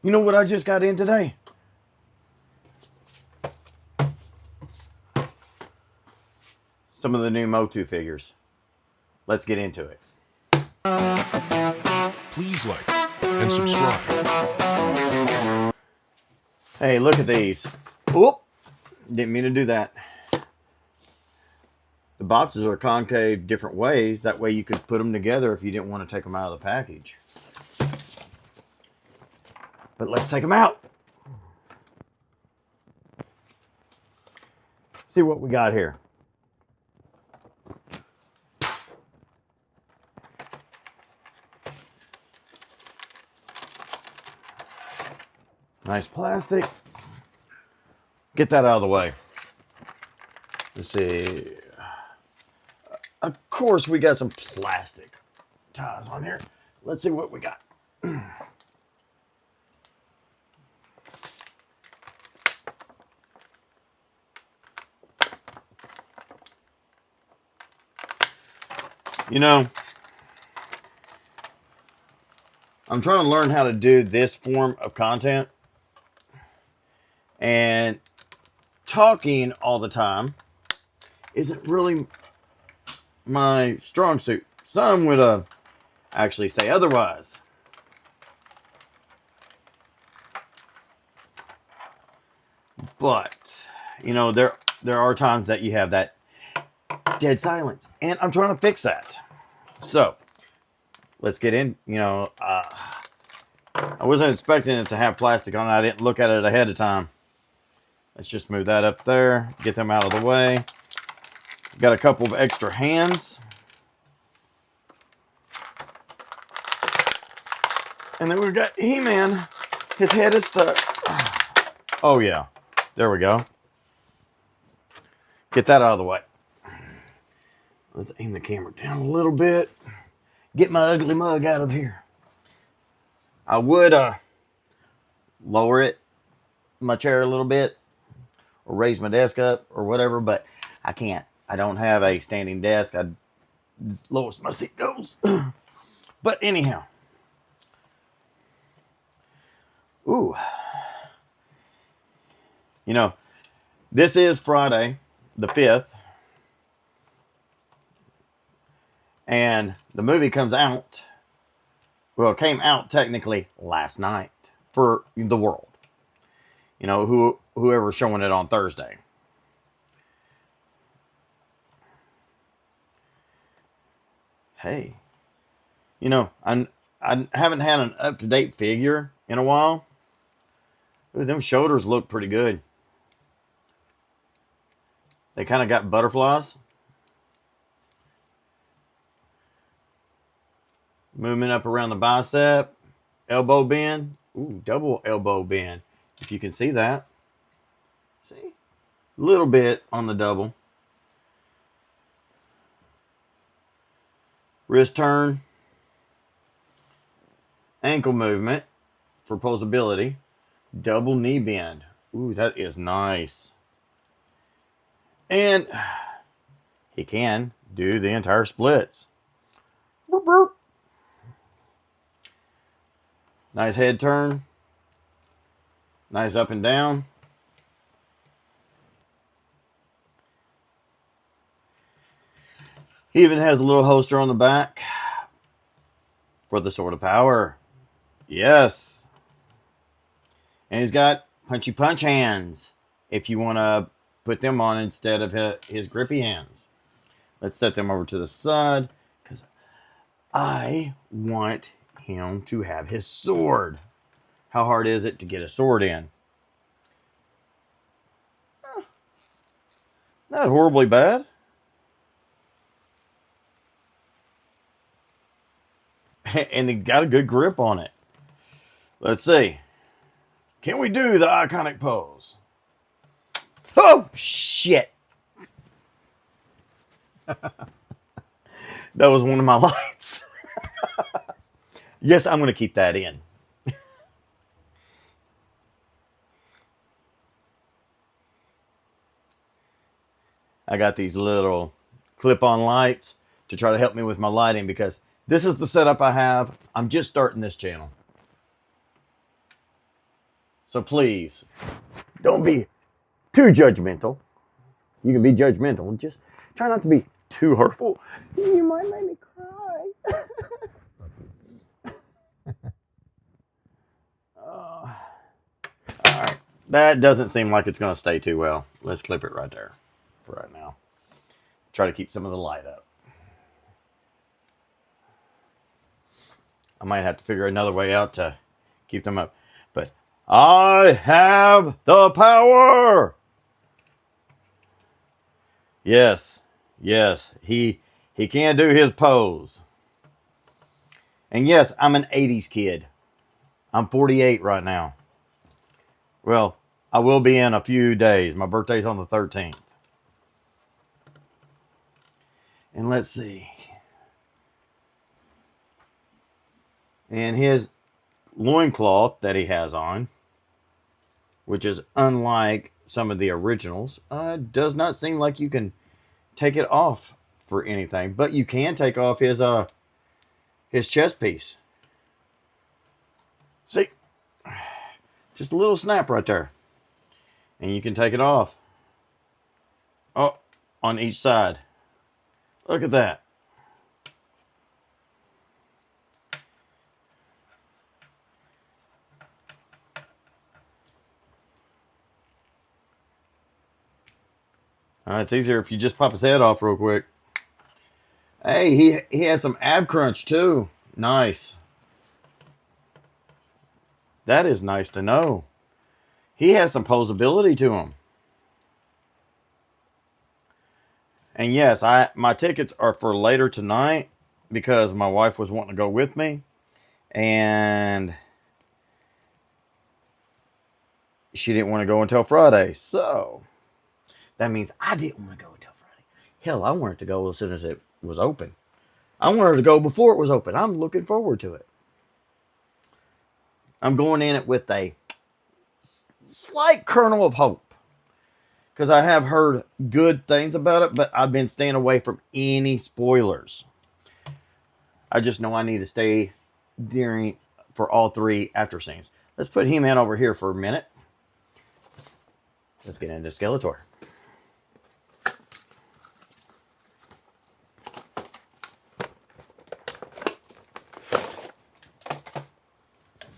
You know what I just got in today? Some of the new Motu figures. Let's get into it. Please like and subscribe. Hey, look at these. Oop! Didn't mean to do that. The boxes are concave different ways. That way you could put them together if you didn't want to take them out of the package. But let's take them out. See what we got here. Nice plastic. Get that out of the way. Let's see. Of course, we got some plastic ties on here. Let's see what we got. You know, I'm trying to learn how to do this form of content. And talking all the time isn't really my strong suit. Some would actually say otherwise. But, you know, there are times that you have that dead silence. And I'm trying to fix that. So, let's get in. You know, I wasn't expecting it to have plastic on it. I didn't look at it ahead of time. Let's just move that up there. Get them out of the way. Got a couple of extra hands. And then we've got He-Man. His head is stuck. Oh, yeah. There we go. Get that out of the way. Let's aim the camera down a little bit. Get my ugly mug out of here. I would lower it, my chair a little bit, or raise my desk up or whatever, but I can't. I don't have a standing desk. As low as my seat goes. But anyhow. Ooh. You know, this is Friday the 5th. And the movie comes out. Well, it came out technically last night for the world. You know, whoever's showing it on Thursday. Hey, you know, I haven't had an up-to-date figure in a while. Ooh, them shoulders look pretty good. They kind of got butterflies. Movement up around the bicep. Elbow bend. Ooh, double elbow bend. If you can see that. See? A little bit on the double. Wrist turn. Ankle movement for posability. Double knee bend. Ooh, that is nice. And he can do the entire splits. Burp, burp. Nice head turn. Nice up and down. He even has a little holster on the back for the Sword of Power. Yes. And he's got punchy punch hands if you want to put them on instead of his grippy hands. Let's set them over to the side because I want him to have his sword. How hard is it to get a sword in? Not horribly bad. And he got a good grip on it. Let's see. Can we do the iconic pose? Oh, shit. That was one of my lights. Yes, I'm going to keep that in. I got these little clip-on lights to try to help me with my lighting because this is the setup I have. I'm just starting this channel. So please, don't be too judgmental. You can be judgmental. Just try not to be too hurtful. You might make me cry. All right. That doesn't seem like it's going to stay too well. Let's clip it right there for right now. Try to keep some of the light up. I might have to figure another way out to keep them up. But I have the power. Yes. Yes. He can do his pose. And yes, I'm an 80s kid. I'm 48 right now. Well, I will be in a few days. My birthday's on the 13th. And let's see. And his loincloth that he has on, which is unlike some of the originals, does not seem like you can take it off for anything. But you can take off his chest piece. See? Just a little snap right there. And you can take it off. Oh, on each side. Look at that. It's easier if you just pop his head off real quick. Hey, he has some ab crunch too. Nice. That is nice to know. He has some posability to him. And yes, my tickets are for later tonight because my wife was wanting to go with me. And she didn't want to go until Friday. So that means I didn't want to go until Friday. Hell, I wanted to go as soon as it was open. I wanted to go before it was open. I'm looking forward to it. I'm going in it with a slight kernel of hope. Because I have heard good things about it, but I've been staying away from any spoilers. I just know I need to stay for all three after scenes. Let's put He-Man over here for a minute. Let's get into Skeletor.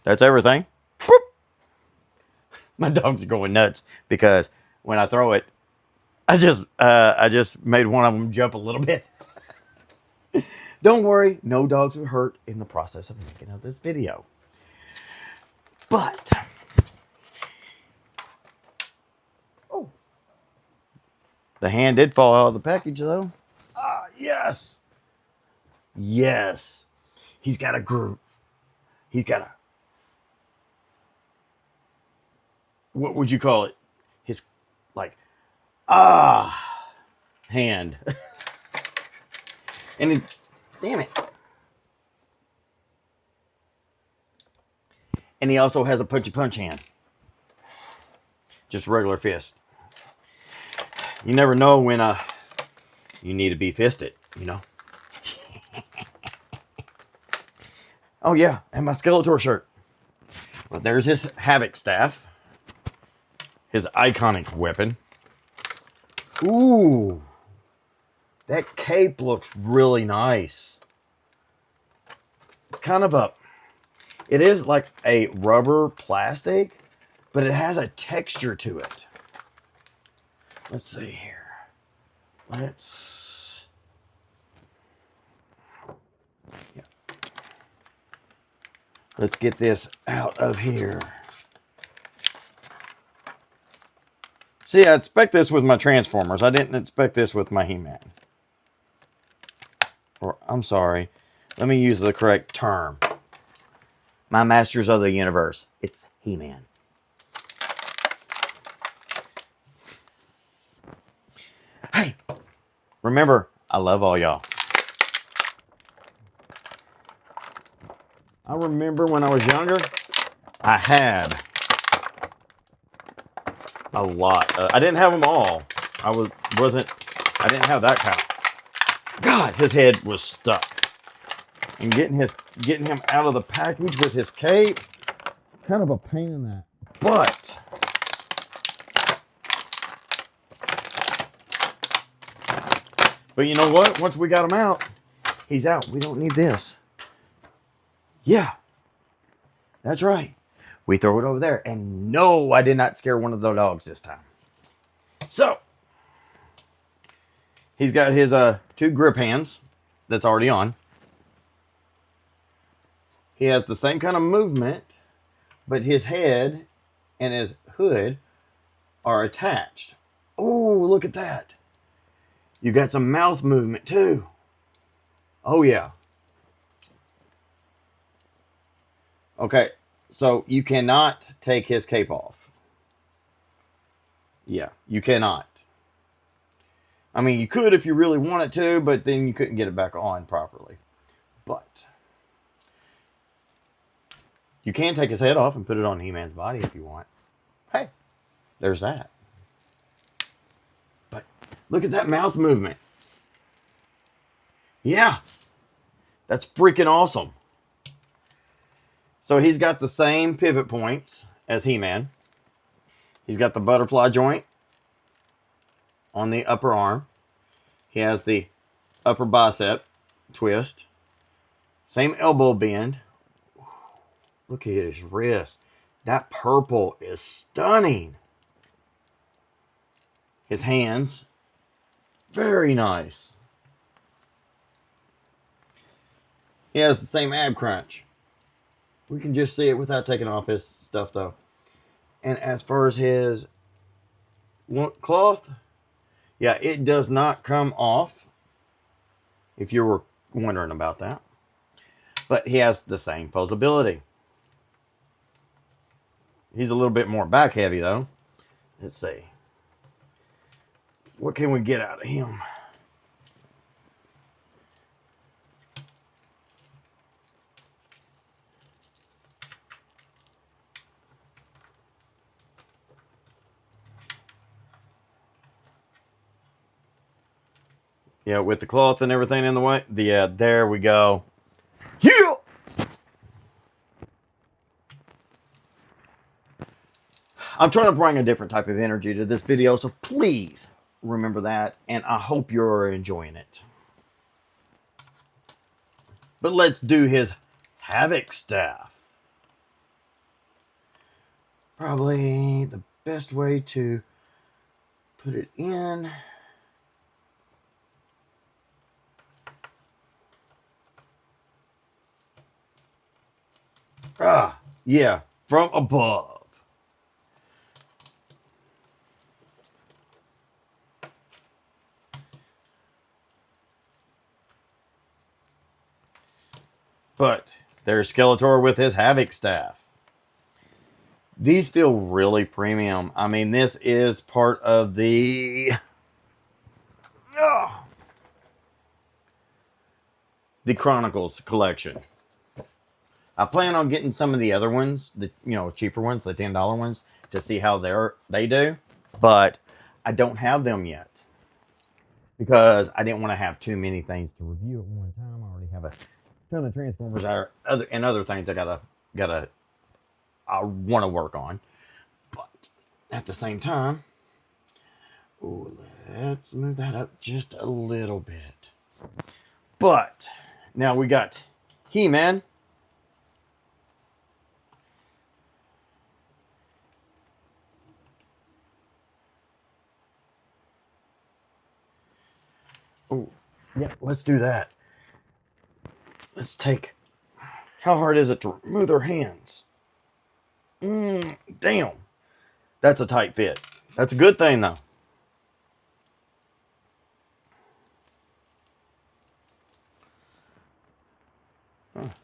That's everything. Boop. My dogs are going nuts because when I throw it, I just made one of them jump a little bit. Don't worry, no dogs were hurt in the process of making of this video. But the hand did fall out of the package though. Ah, yes. Yes. He's got a groove. He's got a, what would you call it? His, like, hand. And it, damn it. And he also has a punchy punch hand. Just regular fist. You never know when you need to be fisted, you know. Oh yeah, and my Skeletor shirt. Well, there's his Havoc staff. His iconic weapon. Ooh. That cape looks really nice. It's kind of it is like a rubber plastic, but it has a texture to it. Let's see here. Let's get this out of here. See, I expect this with my Transformers. I didn't expect this with my He-Man. Or, I'm sorry. Let me use the correct term. My Masters of the Universe. It's He-Man. Hey, remember, I love all y'all. I remember when I was younger, I had a lot. I didn't have them all. I didn't have that kind. God, his head was stuck. And getting him out of the package with his cape, kind of a pain in that. But you know what? Once we got him out, he's out. We don't need this. Yeah, that's right. We throw it over there. And no, I did not scare one of the dogs this time. So, he's got his 2 grip hands that's already on. He has the same kind of movement, but his head and his hood are attached. Oh, look at that. You got some mouth movement too. Oh, yeah. Okay, so you cannot take his cape off. Yeah, you cannot. I mean, you could if you really wanted to, but then you couldn't get it back on properly. But you can take his head off and put it on He-Man's body if you want. Hey, there's that. But look at that mouth movement. Yeah, that's freaking awesome. So he's got the same pivot points as He-Man. He's got the butterfly joint on the upper arm. He has the upper bicep twist. Same elbow bend. Look at his wrist. That purple is stunning. His hands, very nice. He has the same ab crunch. We can just see it without taking off his stuff though. And as far as his cloth, yeah, it does not come off, if you were wondering about that. But he has the same posability. He's a little bit more back heavy though. Let's see. What can we get out of him? Yeah, with the cloth and everything in the way. Yeah, there we go. Yeah! I'm trying to bring a different type of energy to this video, so please remember that, and I hope you're enjoying it. But let's do his Havoc staff. Probably the best way to put it in. Yeah, from above. But there's Skeletor with his Havoc staff. These feel really premium. I mean, this is part of the Chronicles collection. I plan on getting some of the other ones, the cheaper ones, the $10 ones, to see how they do. But I don't have them yet because I didn't want to have too many things to review at one time. I already have a ton of Transformers and other things I want to work on. But at the same time, let's move that up just a little bit. But now we got He-Man. Oh, yeah, let's do that. Let's take... How hard is it to remove their hands? Damn. That's a tight fit. That's a good thing, though.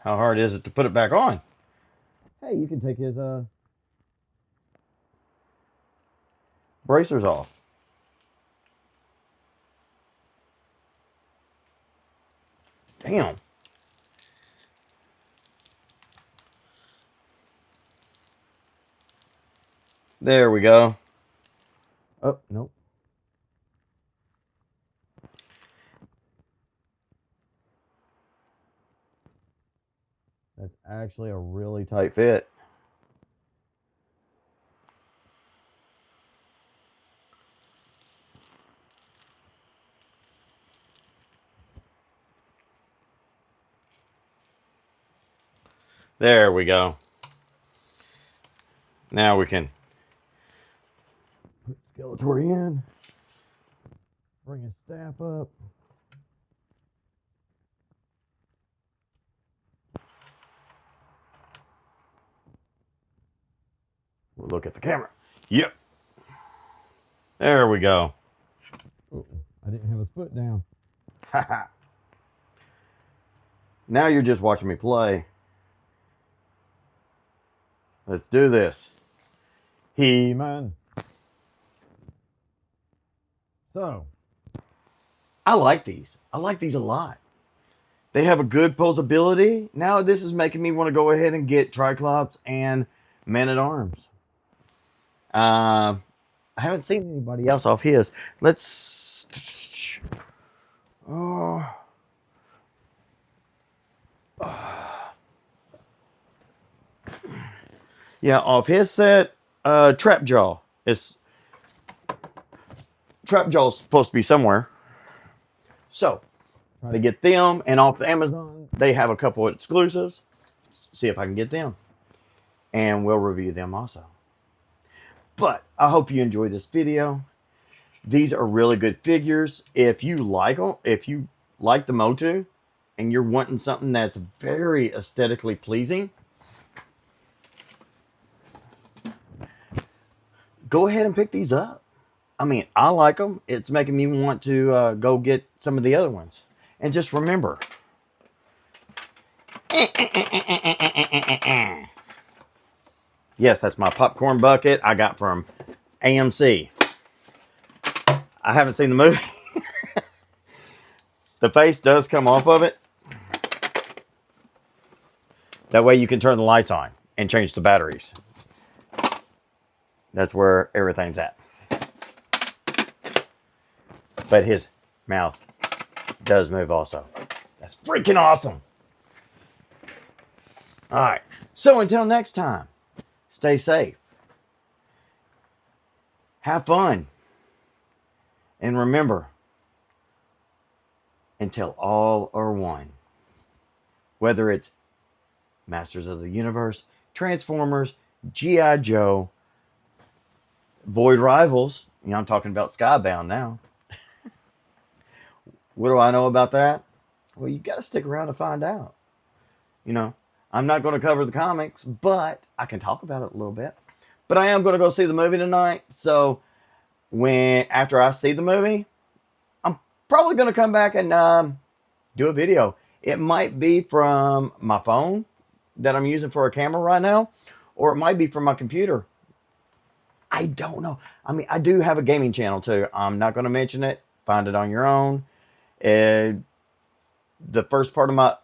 How hard is it to put it back on? Hey, you can take his bracers off. Damn. There we go. Oh, nope. That's actually a really tight fit. There we go. Now we can put Skeletor in. Bring his staff up. We'll look at the camera. Yep. There we go. Oh, I didn't have his foot down. Now you're just watching me play. Let's do this. He-Man. So, I like these. I like these a lot. They have a good posability. Now this is making me want to go ahead and get Triclops and Man-at-Arms. I haven't seen anybody else off his. Let's... Oh... Yeah, off his set, Trapjaw. Trapjaw's supposed to be somewhere. So, try to get them, and off Amazon, they have a couple of exclusives. See if I can get them. And we'll review them also. But, I hope you enjoyed this video. These are really good figures. If you like them, if you like the Motu, and you're wanting something that's very aesthetically pleasing, go ahead and pick these up. I mean, I like them. It's making me want to go get some of the other ones. And just remember. Yes, that's my popcorn bucket I got from AMC. I haven't seen the movie. The face does come off of it. That way you can turn the lights on and change the batteries. That's where everything's at. But his mouth does move also. That's freaking awesome. Alright. So until next time, stay safe. Have fun. And remember, until all are one. Whether it's Masters of the Universe, Transformers, G.I. Joe, Void Rivals. You know, I'm talking about Skybound now. What do I know about that? Well, you got to stick around to find out. You know, I'm not going to cover the comics, but I can talk about it a little bit. But I am going to go see the movie tonight. So after I see the movie, I'm probably going to come back and do a video. It might be from my phone that I'm using for a camera right now, or it might be from my computer. I don't know. I mean, I do have a gaming channel too. I'm not going to mention it. Find it on your own. The first part of my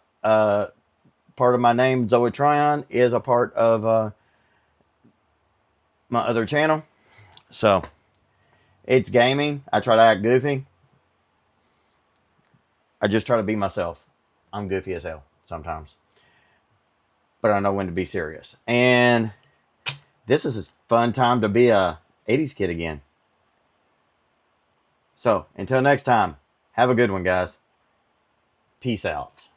name, Zoatrion, is a part of my other channel. So it's gaming. I try to act goofy. I just try to be myself. I'm goofy as hell sometimes, but I know when to be serious. And this is a fun time to be a 80s kid again. So until next time, have a good one, guys. Peace out.